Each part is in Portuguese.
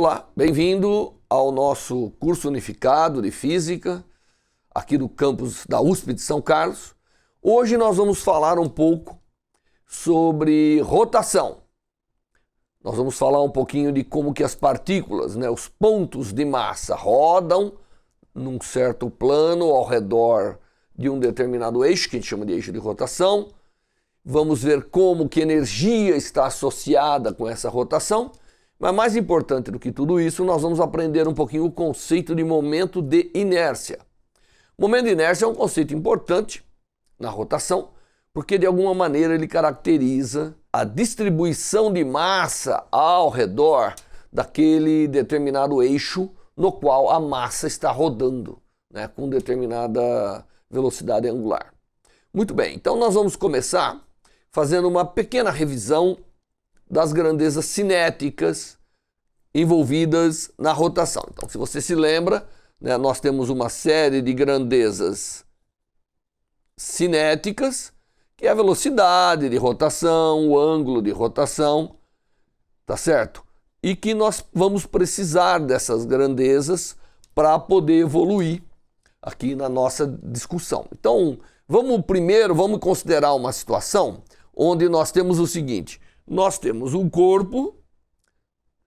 Olá, bem-vindo ao nosso curso unificado de Física, aqui do campus da USP de São Carlos. Hoje nós vamos falar um pouco sobre rotação. Nós vamos falar um pouquinho de como que as partículas, os pontos de massa, rodam num certo plano ao redor de um determinado eixo, que a gente chama de eixo de rotação. Vamos ver como que energia está associada com essa rotação. Mas mais importante do que tudo isso, nós vamos aprender um pouquinho o conceito de momento de inércia. Momento de inércia é um conceito importante na rotação, porque de alguma maneira ele caracteriza a distribuição de massa ao redor daquele determinado eixo no qual a massa está rodando, com determinada velocidade angular. Muito bem, então nós vamos começar fazendo uma pequena revisão das grandezas cinéticas envolvidas na rotação. Então, se você se lembra, nós temos uma série de grandezas cinéticas, que é a velocidade de rotação, o ângulo de rotação, tá certo? E que nós vamos precisar dessas grandezas para poder evoluir aqui na nossa discussão. Então, vamos considerar uma situação onde nós temos o seguinte: nós temos um corpo,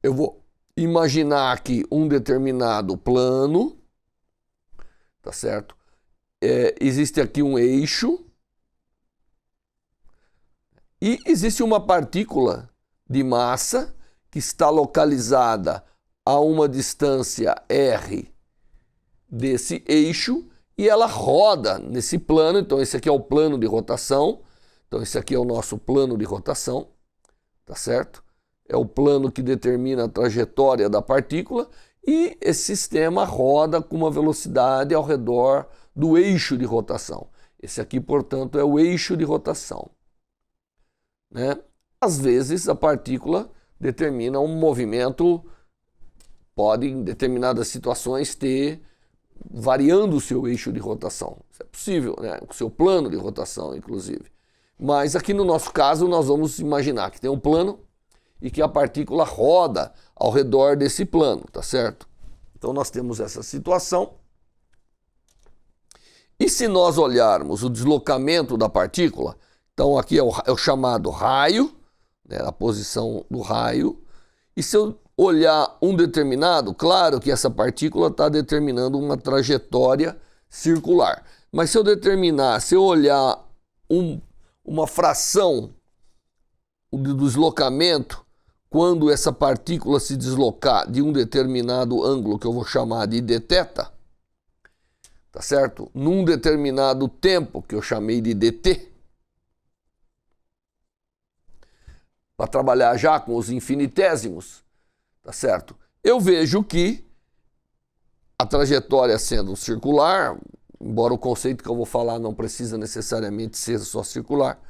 eu vou imaginar aqui um determinado plano, tá certo? Existe aqui um eixo e existe uma partícula de massa que está localizada a uma distância r desse eixo e ela roda nesse plano. Então esse aqui é o plano de rotação, então esse aqui é o nosso plano de rotação. Tá certo? É o plano que determina a trajetória da partícula e esse sistema roda com uma velocidade ao redor do eixo de rotação. Esse aqui, portanto, é o eixo de rotação. Às vezes, a partícula determina um movimento, pode, em determinadas situações, ter variando o seu eixo de rotação. Isso é possível, o seu plano de rotação, inclusive. Mas aqui no nosso caso nós vamos imaginar que tem um plano e que a partícula roda ao redor desse plano, tá certo? Então nós temos essa situação. E se nós olharmos o deslocamento da partícula, então aqui é o chamado raio, a posição do raio. E se eu olhar um determinado, claro que essa partícula está determinando uma trajetória circular. Mas se eu olhar uma fração do deslocamento, quando essa partícula se deslocar de um determinado ângulo, que eu vou chamar de dθ, tá certo? Num determinado tempo, que eu chamei de dt, para trabalhar já com os infinitésimos, tá certo? Eu vejo que a trajetória sendo circular, embora o conceito que eu vou falar não precisa necessariamente ser só circular,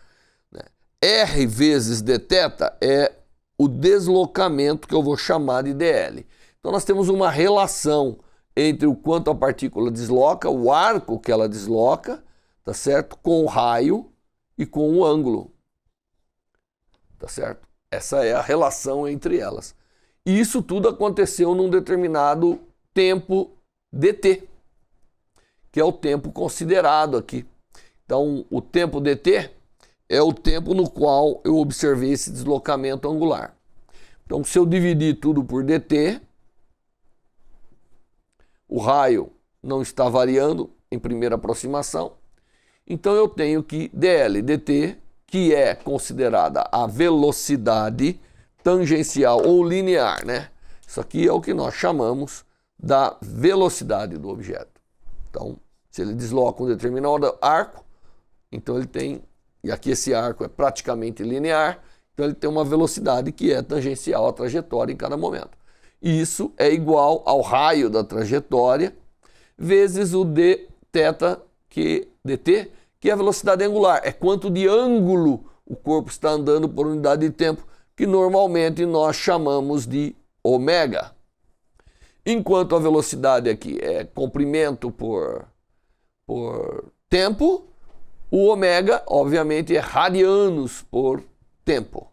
R vezes dθ é o deslocamento que eu vou chamar de dl. Então nós temos uma relação entre o quanto a partícula desloca, o arco que ela desloca, tá certo? Com o raio e com o ângulo, tá certo? Essa é a relação entre elas. E isso tudo aconteceu num determinado tempo dt, que é o tempo considerado aqui. Então, o tempo dt é o tempo no qual eu observei esse deslocamento angular. Então, se eu dividir tudo por dt, o raio não está variando em primeira aproximação, então eu tenho que dl dt, que é considerada a velocidade tangencial ou linear, Isso aqui é o que nós chamamos da velocidade do objeto. Então, se ele desloca um determinado arco, então ele tem, e aqui esse arco é praticamente linear, então ele tem uma velocidade que é tangencial à trajetória em cada momento. E isso é igual ao raio da trajetória vezes o dθ, dt, que é a velocidade angular. É quanto de ângulo o corpo está andando por unidade de tempo, que normalmente nós chamamos de ômega. Enquanto a velocidade aqui é comprimento por tempo, o ômega, obviamente, é radianos por tempo.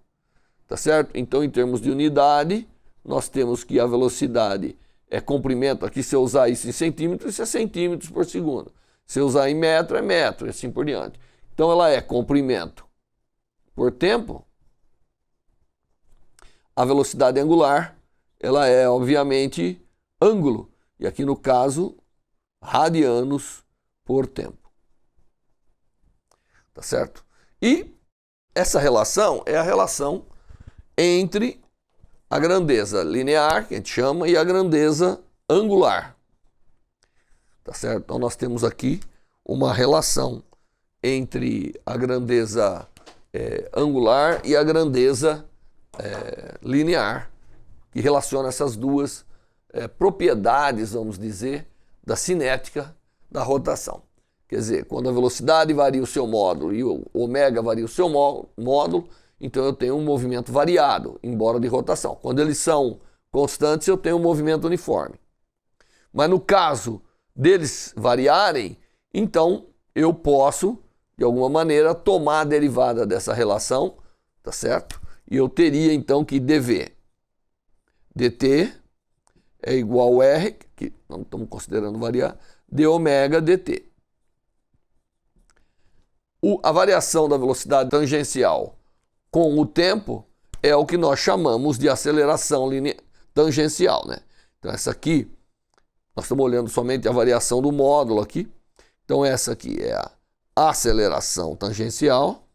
Tá certo? Então, em termos de unidade, nós temos que a velocidade é comprimento. Aqui, se eu usar isso em centímetros, isso é centímetros por segundo. Se eu usar em metro, é metro, e assim por diante. Então, ela é comprimento por tempo. A velocidade angular, ela é, obviamente, ângulo. E aqui, no caso, radianos por tempo. Tá certo? E essa relação é a relação entre a grandeza linear, que a gente chama, e a grandeza angular. Tá certo? Então, nós temos aqui uma relação entre a grandeza angular e a grandeza linear, que relaciona essas duas propriedades, vamos dizer, da cinética da rotação. Quer dizer, quando a velocidade varia o seu módulo e o ômega varia o seu módulo, então eu tenho um movimento variado, embora de rotação. Quando eles são constantes, eu tenho um movimento uniforme. Mas no caso deles variarem, então eu posso, de alguma maneira, tomar a derivada dessa relação, tá certo? E eu teria então que dv dt é igual a R, que não estamos considerando variar, de ômega dt. A variação da velocidade tangencial com o tempo é o que nós chamamos de aceleração tangencial, né? Então essa aqui, nós estamos olhando somente a variação do módulo aqui. Então essa aqui é a aceleração tangencial,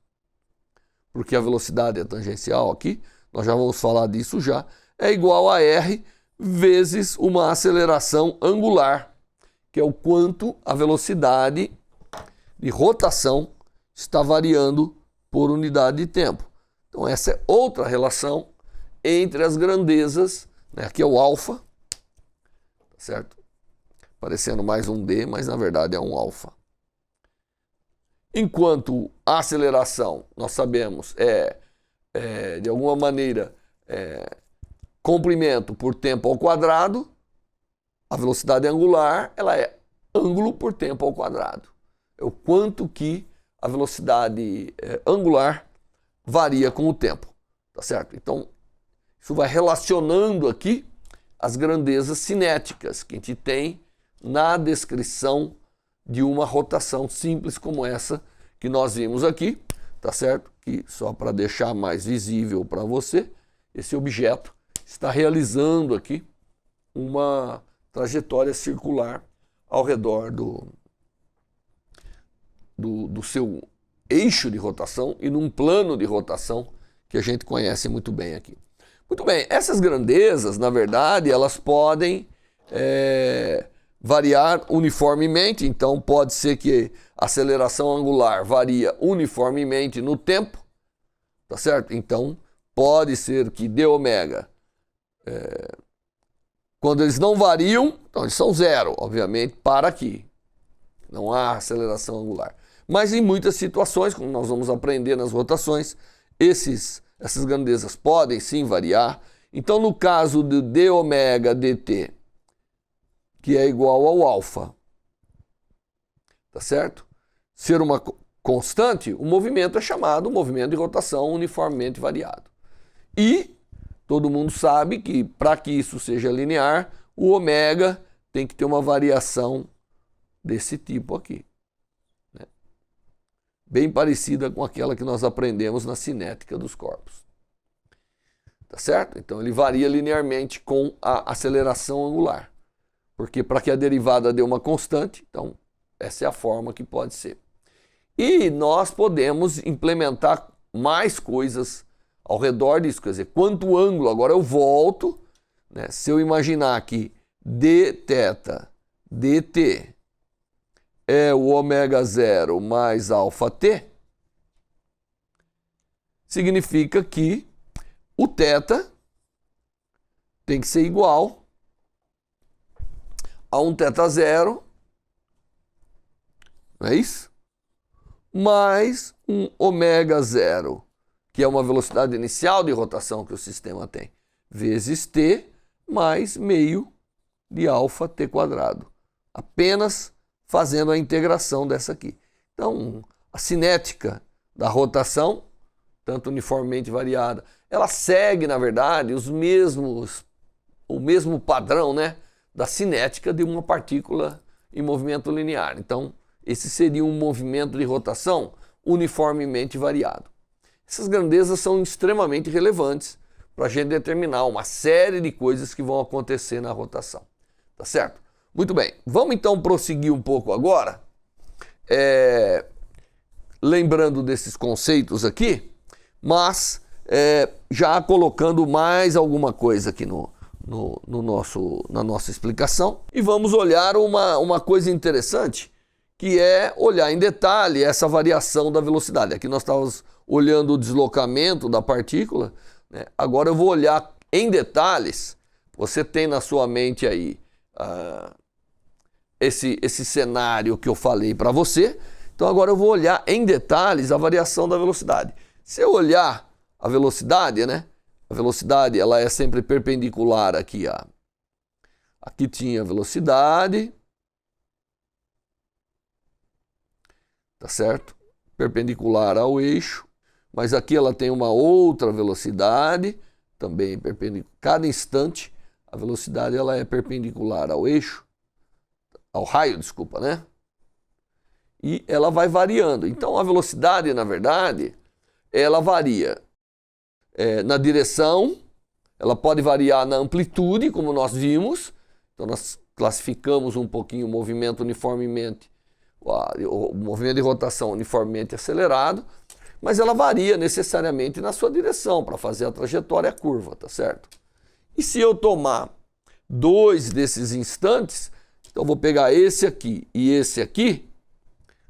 porque a velocidade é tangencial aqui, nós já vamos falar disso já, é igual a R vezes uma aceleração angular, que é o quanto a velocidade de rotação está variando por unidade de tempo. Então essa é outra relação entre as grandezas, né? Aqui é o alfa, tá certo? Parecendo mais um D, mas na verdade é um alfa. Enquanto a aceleração, nós sabemos, de alguma maneira comprimento por tempo ao quadrado, a velocidade angular ela é ângulo por tempo ao quadrado. É o quanto que a velocidade angular varia com o tempo, tá certo? Então, isso vai relacionando aqui as grandezas cinéticas que a gente tem na descrição de uma rotação simples como essa que nós vimos aqui, tá certo? Que só para deixar mais visível para você, esse objeto está realizando aqui uma trajetória circular ao redor do seu eixo de rotação e num plano de rotação que a gente conhece muito bem aqui. Muito bem, essas grandezas, na verdade, elas podem variar uniformemente, então pode ser que a aceleração angular varia uniformemente no tempo, tá certo? Então pode ser que d ômega, quando eles não variam, então eles são zero, obviamente, para aqui. Não há aceleração angular. Mas em muitas situações, como nós vamos aprender nas rotações, essas grandezas podem sim variar. Então, no caso de d ômega dt, que é igual ao alfa, tá certo? Ser uma constante, o movimento é chamado movimento de rotação uniformemente variado. E todo mundo sabe que para que isso seja linear, o ômega tem que ter uma variação desse tipo aqui, né? Bem parecida com aquela que nós aprendemos na cinética dos corpos. Tá certo? Então ele varia linearmente com a aceleração angular. Porque para que a derivada dê uma constante, então essa é a forma que pode ser. E nós podemos implementar mais coisas ao redor disso, quer dizer, quanto ângulo, agora eu volto, né? Se eu imaginar que dθ dt é o ômega zero mais alfa t, significa que o θ tem que ser igual a um θ0, não é isso? Mais um ômega zero, que é uma velocidade inicial de rotação que o sistema tem, vezes t mais meio de alfa t quadrado. Apenas fazendo a integração dessa aqui. Então, a cinética da rotação, tanto uniformemente variada, ela segue, na verdade, os mesmos o mesmo padrão, né, da cinética de uma partícula em movimento linear. Então, esse seria um movimento de rotação uniformemente variado. Essas grandezas são extremamente relevantes para a gente determinar uma série de coisas que vão acontecer na rotação. Tá certo? Muito bem. Vamos então prosseguir um pouco agora, lembrando desses conceitos aqui, mas já colocando mais alguma coisa aqui na nossa explicação. E vamos olhar uma coisa interessante, que é olhar em detalhe essa variação da velocidade. Aqui nós estávamos olhando o deslocamento da partícula, né? Agora eu vou olhar em detalhes. Você tem na sua mente aí esse cenário que eu falei para você. Então agora eu vou olhar em detalhes a variação da velocidade. Se eu olhar a velocidade, né? A velocidade ela é sempre perpendicular aqui. Aqui tinha a velocidade. Tá certo? Perpendicular ao eixo. Mas aqui ela tem uma outra velocidade, também perpendicular. Cada instante a velocidade ela é perpendicular ao eixo, ao raio, desculpa, né? E ela vai variando. Então a velocidade, na verdade, ela varia na direção, ela pode variar na amplitude, como nós vimos. Então nós classificamos um pouquinho o movimento uniformemente, o movimento de rotação uniformemente acelerado, mas ela varia necessariamente na sua direção para fazer a trajetória curva, tá certo? E se eu tomar dois desses instantes, então eu vou pegar esse aqui e esse aqui,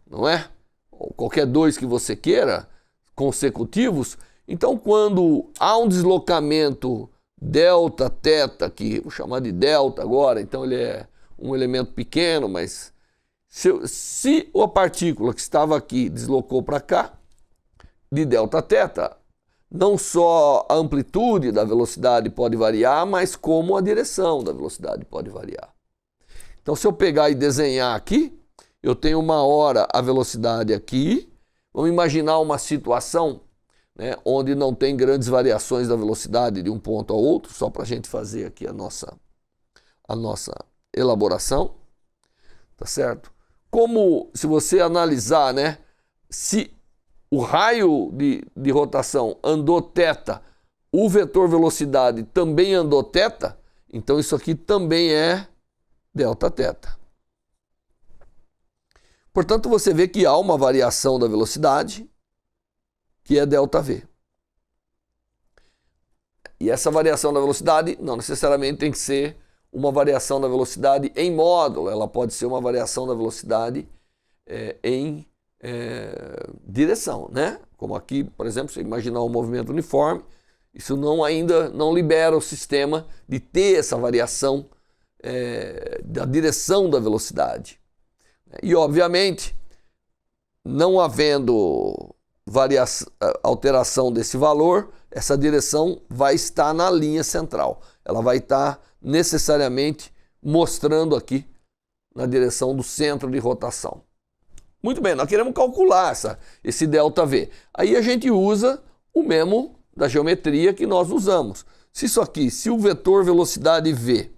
não é? Ou qualquer dois que você queira, consecutivos. Então quando há um deslocamento delta, teta, que vou chamar de delta agora, então ele é um elemento pequeno, mas se a partícula que estava aqui deslocou para cá, de delta teta, não só a amplitude da velocidade pode variar, mas como a direção da velocidade pode variar. Então se eu pegar e desenhar aqui, eu tenho uma hora a velocidade aqui. Vamos imaginar uma situação, né, onde não tem grandes variações da velocidade de um ponto ao outro, só para a gente fazer aqui a nossa elaboração, tá certo? Como se você analisar, né, se o raio de rotação andou θ, o vetor velocidade também andou θ, então isso aqui também é Δθ. Portanto, você vê que há uma variação da velocidade, que é ΔV. E essa variação da velocidade não necessariamente tem que ser uma variação da velocidade em módulo, ela pode ser uma variação da velocidade em direção, né? Como aqui, por exemplo, se imaginar um movimento uniforme, isso ainda não libera o sistema de ter essa variação da direção da velocidade. E, obviamente, não havendo alteração desse valor, essa direção vai estar na linha central. Ela vai estar necessariamente mostrando aqui na direção do centro de rotação. Muito bem, nós queremos calcular esse ΔV. Aí a gente usa o mesmo da geometria que nós usamos. Se isso aqui, se o vetor velocidade v,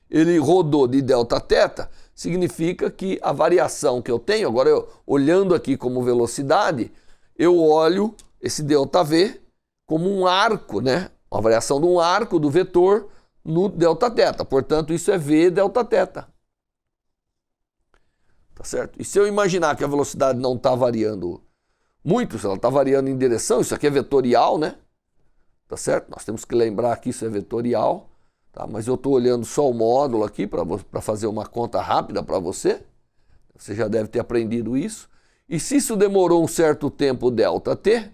ele rodou de Δθ, significa que a variação que eu tenho, agora eu olhando aqui como velocidade, eu olho esse ΔV como um arco, né? Uma variação de um arco do vetor no Δθ. Portanto, isso é v Δθ. Tá certo? E se eu imaginar que a velocidade não está variando muito, se ela está variando em direção, isso aqui é vetorial, né? Tá certo? Nós temos que lembrar que isso é vetorial, tá? Mas eu estou olhando só o módulo aqui para fazer uma conta rápida para você. Você já deve ter aprendido isso. E se isso demorou um certo tempo ΔT,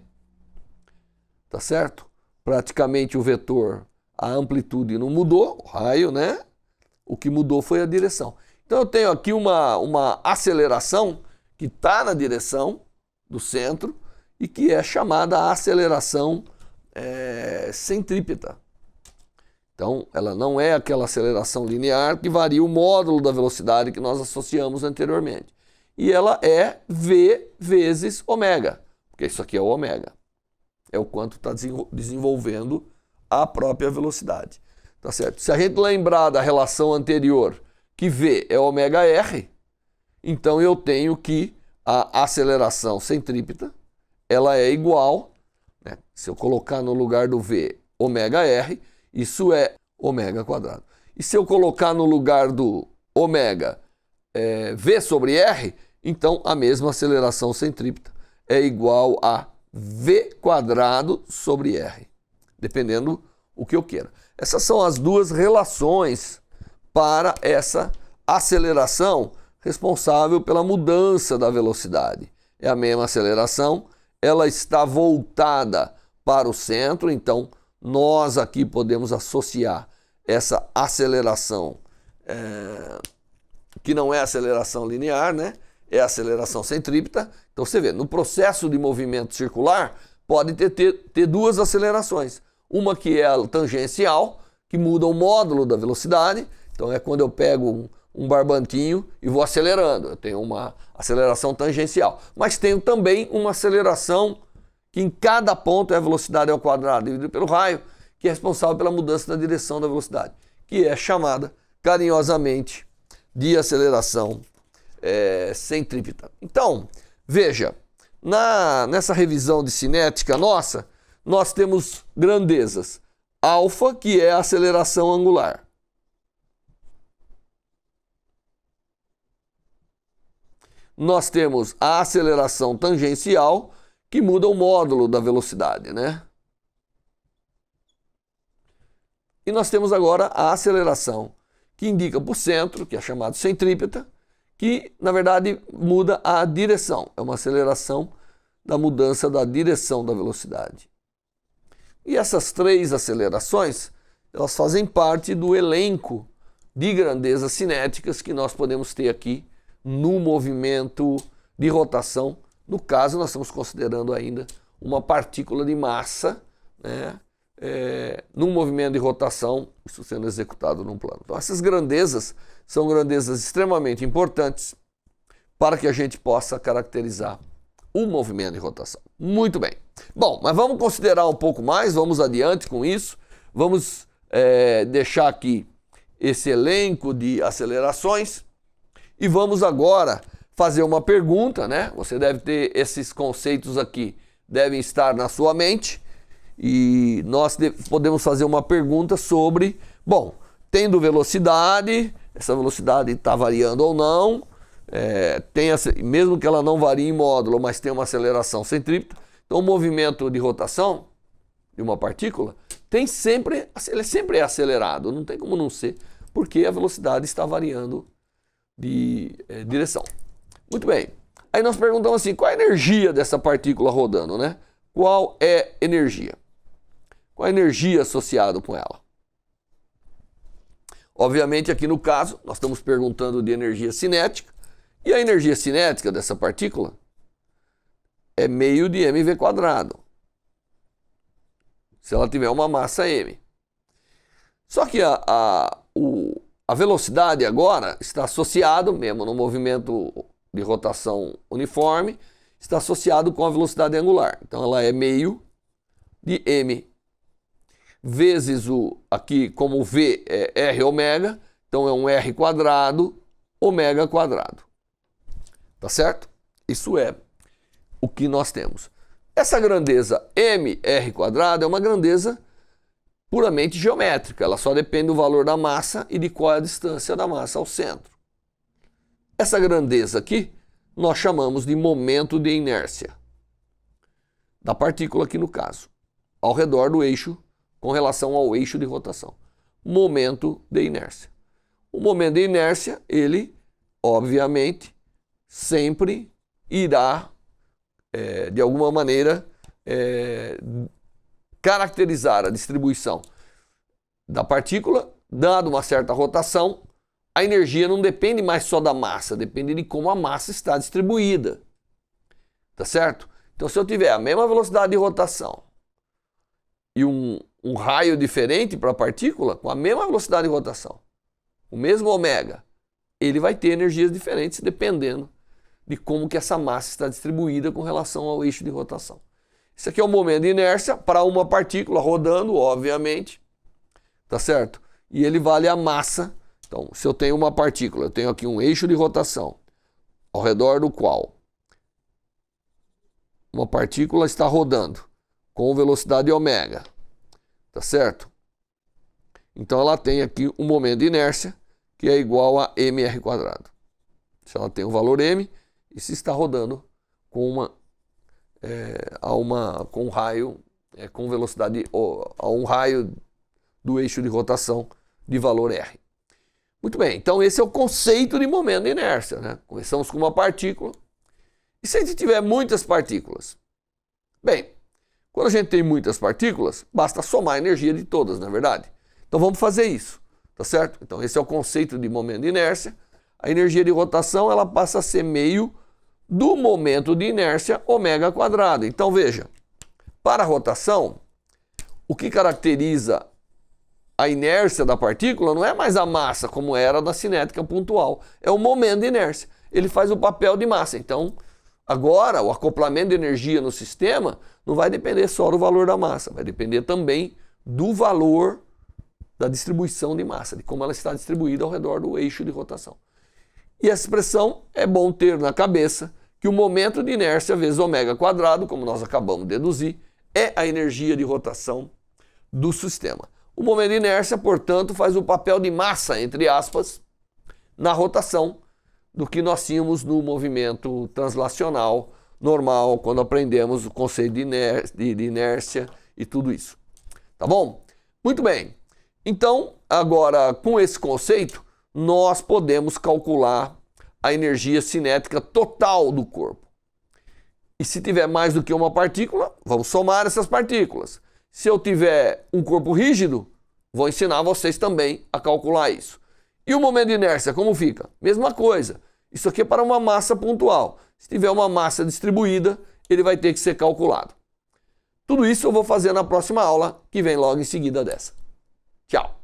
tá certo? Praticamente o vetor, a amplitude não mudou, o raio, né? O que mudou foi a direção. Então eu tenho aqui uma aceleração que está na direção do centro e que é chamada aceleração centrípeta. Então ela não é aquela aceleração linear que varia o módulo da velocidade que nós associamos anteriormente. E ela é v vezes ômega, porque isso aqui é o ômega. É o quanto está desenvolvendo a própria velocidade. tá certo? Se a gente lembrar da relação anterior, que V é ômega R, então eu tenho que a aceleração centrípeta, ela é igual, né? Se eu colocar no lugar do V ômega R, isso é ômega quadrado. E se eu colocar no lugar do ômega V sobre R, então a mesma aceleração centrípeta é igual a V quadrado sobre R, dependendo o que eu queira. Essas são as duas relações para essa aceleração responsável pela mudança da velocidade. É a mesma aceleração, ela está voltada para o centro, então nós aqui podemos associar essa aceleração, que não é aceleração linear, né? É aceleração centrípeta. Então você vê, no processo de movimento circular, pode ter duas acelerações. Uma que é a tangencial, que muda o módulo da velocidade. Então é quando eu pego um barbantinho e vou acelerando. Eu tenho uma aceleração tangencial. Mas tenho também uma aceleração que em cada ponto é a velocidade ao quadrado dividido pelo raio, que é responsável pela mudança da direção da velocidade, que é chamada carinhosamente de aceleração centrípeta. Então, veja, nessa revisão de cinética nossa, nós temos grandezas. Alfa, que é a aceleração angular. Nós temos a aceleração tangencial, que muda o módulo da velocidade, né? E nós temos agora a aceleração, que indica para o centro, que é chamado centrípeta, que na verdade muda a direção. É uma aceleração da mudança da direção da velocidade. E essas três acelerações, elas fazem parte do elenco de grandezas cinéticas que nós podemos ter aqui no movimento de rotação. No caso, nós estamos considerando ainda uma partícula de massa, né? Num movimento de rotação, isso sendo executado num plano. Então, essas grandezas são grandezas extremamente importantes para que a gente possa caracterizar o movimento de rotação. Muito bem. Bom, mas vamos considerar um pouco mais, vamos adiante com isso. Vamos deixar aqui esse elenco de acelerações e vamos agora fazer uma pergunta, né? Você deve ter esses conceitos aqui, devem estar na sua mente. E nós podemos fazer uma pergunta sobre, bom, tendo velocidade, essa velocidade está variando ou não, mesmo que ela não varie em módulo, mas tem uma aceleração centrípeta, então o movimento de rotação de uma partícula ele sempre é acelerado, não tem como não ser, porque a velocidade está variando de direção. Muito bem, aí nós perguntamos assim, qual a energia dessa partícula rodando, né? Qual é a energia? Qual a energia associada com ela? Obviamente, aqui no caso, nós estamos perguntando de energia cinética, e a energia cinética dessa partícula é meio de mv quadrado, se ela tiver uma massa m. Só que a velocidade agora está associado, mesmo no movimento de rotação uniforme, está associado com a velocidade angular. Então ela é meio de m vezes aqui como v é r ômega, então é um r quadrado ômega quadrado. Tá certo? Isso é o que nós temos. Essa grandeza mr quadrado é uma grandeza puramente geométrica, ela só depende do valor da massa e de qual é a distância da massa ao centro. Essa grandeza aqui nós chamamos de momento de inércia da partícula aqui no caso, ao redor do eixo com relação ao eixo de rotação. Momento de inércia. O momento de inércia, ele, obviamente, sempre irá, de alguma maneira, caracterizar a distribuição da partícula, dado uma certa rotação. A energia não depende mais só da massa, depende de como a massa está distribuída. Tá certo? Então, se eu tiver a mesma velocidade de rotação e um raio diferente para a partícula, com a mesma velocidade de rotação, o mesmo ômega, ele vai ter energias diferentes dependendo de como que essa massa está distribuída com relação ao eixo de rotação. Isso aqui é o momento de inércia para uma partícula rodando, obviamente, tá certo? e ele vale a massa. Então, se eu tenho uma partícula, eu tenho aqui um eixo de rotação, ao redor do qual uma partícula está rodando com velocidade ômega, tá certo? Então ela tem aqui um momento de inércia que é igual a mr². Se ela tem o valor m, e se está rodando com um raio com velocidade a um raio do eixo de rotação de valor r. Muito bem, então esse é o conceito de momento de inércia, né? Começamos com uma partícula. E se a gente tiver muitas partículas? Bem, quando a gente tem muitas partículas, basta somar a energia de todas, não é verdade? Então vamos fazer isso, tá certo? Então esse é o conceito de momento de inércia. A energia de rotação ela passa a ser meio do momento de inércia ômega². Então veja, para a rotação, o que caracteriza a inércia da partícula não é mais a massa como era da cinética pontual, é o momento de inércia. Ele faz o papel de massa. Então agora o acoplamento de energia no sistema não vai depender só do valor da massa, vai depender também do valor da distribuição de massa, de como ela está distribuída ao redor do eixo de rotação. E essa expressão é bom ter na cabeça que o momento de inércia vezes ômega², como nós acabamos de deduzir, é a energia de rotação do sistema. O momento de inércia, portanto, faz o papel de massa, entre aspas, na rotação do que nós tínhamos no movimento translacional normal, quando aprendemos o conceito de inércia e tudo isso. Tá bom? Muito bem. Então, agora, com esse conceito, nós podemos calcular a energia cinética total do corpo. E se tiver mais do que uma partícula, vamos somar essas partículas. Se eu tiver um corpo rígido, vou ensinar vocês também a calcular isso. E o momento de inércia, como fica? Mesma coisa. Isso aqui é para uma massa pontual. Se tiver uma massa distribuída, ele vai ter que ser calculado. Tudo isso eu vou fazer na próxima aula, que vem logo em seguida dessa. Tchau!